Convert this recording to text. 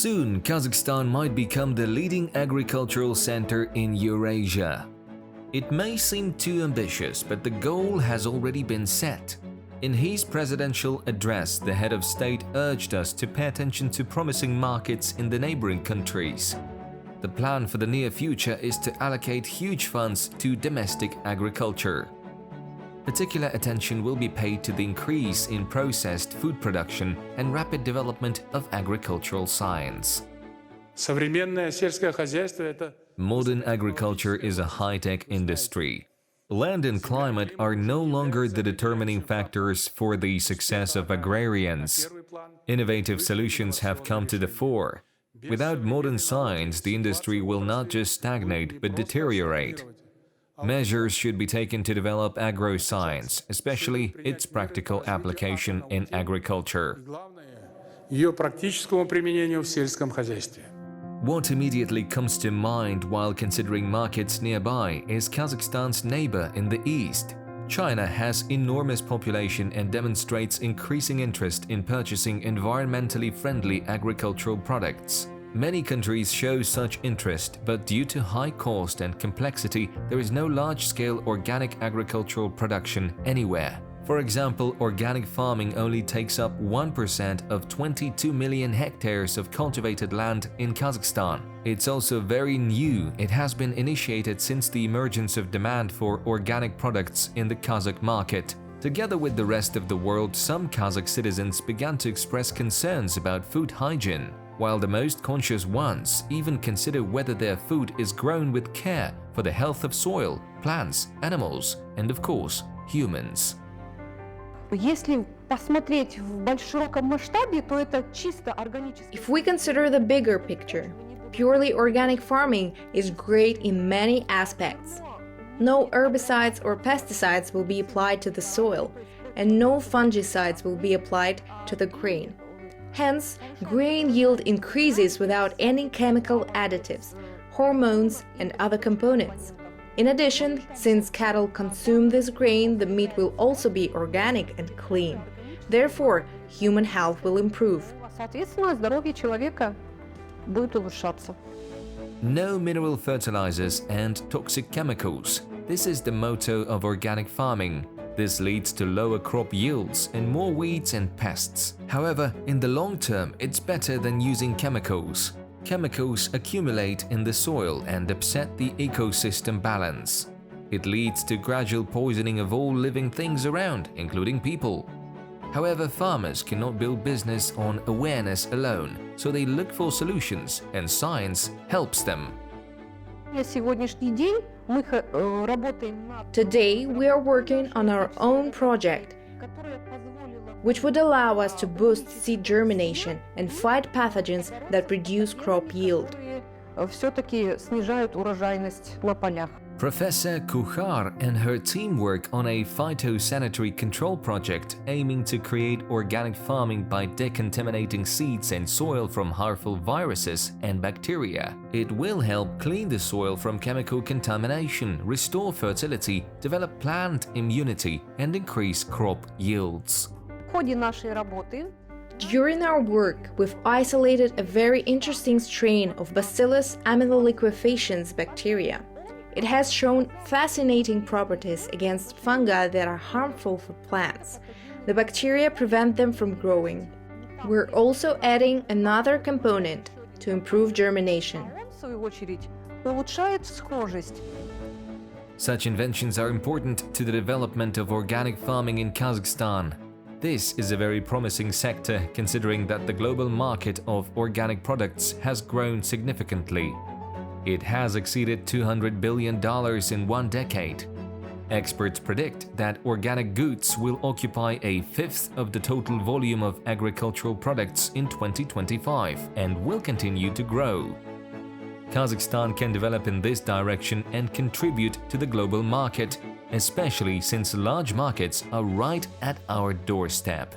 Soon, Kazakhstan might become the leading agricultural center in Eurasia. It may seem too ambitious, but the goal has already been set. In his presidential address, the head of state urged us to pay attention to promising markets in the neighboring countries. The plan for the near future is to allocate huge funds to domestic agriculture. Particular attention will be paid to the increase in processed food production and rapid development of agricultural science. Modern agriculture is a high-tech industry. Land and climate are no longer the determining factors for the success of agrarians. Innovative solutions have come to the fore. Without modern science, the industry will not just stagnate but deteriorate. Measures should be taken to develop agro-science, especially its practical application in agriculture. What immediately comes to mind while considering markets nearby is Kazakhstan's neighbor in the east. China has enormous population and demonstrates increasing interest in purchasing environmentally friendly agricultural products. Many countries show such interest, but due to high cost and complexity, there is no large-scale organic agricultural production anywhere. For example, organic farming only takes up 1% of 22 million hectares of cultivated land in Kazakhstan. It's also very new. It has been initiated since the emergence of demand for organic products in the Kazakh market. Together with the rest of the world, some Kazakh citizens began to express concerns about food hygiene, while the most conscious ones even consider whether their food is grown with care for the health of soil, plants, animals, and of course, humans. If we consider the bigger picture, purely organic farming is great in many aspects. No herbicides or pesticides will be applied to the soil, and no fungicides will be applied to the grain. Hence, grain yield increases without any chemical additives, hormones, and other components. In addition, since cattle consume this grain, the meat will also be organic and clean. Therefore, human health will improve. No mineral fertilizers and toxic chemicals. This is the motto of organic farming. This leads to lower crop yields and more weeds and pests. However, in the long term, it's better than using chemicals. Chemicals accumulate in the soil and upset the ecosystem balance. It leads to gradual poisoning of all living things around, including people. However, farmers cannot build business on awareness alone, so they look for solutions, and science helps them. Today, we are working on our own project, which would allow us to boost seed germination and fight pathogens that reduce crop yield. Professor Kuchar and her team work on a phytosanitary control project aiming to create organic farming by decontaminating seeds and soil from harmful viruses and bacteria. It will help clean the soil from chemical contamination, restore fertility, develop plant immunity, and increase crop yields. During our work, we've isolated a very interesting strain of Bacillus amyloliquefaciens bacteria. It has shown fascinating properties against fungi that are harmful for plants. The bacteria prevent them from growing. We're also adding another component to improve germination. Such inventions are important to the development of organic farming in Kazakhstan. This is a very promising sector considering that the global market of organic products has grown significantly. It has exceeded $200 billion in one decade. Experts predict that organic goods will occupy a fifth of the total volume of agricultural products in 2025 and will continue to grow. Kazakhstan can develop in this direction and contribute to the global market, especially since large markets are right at our doorstep.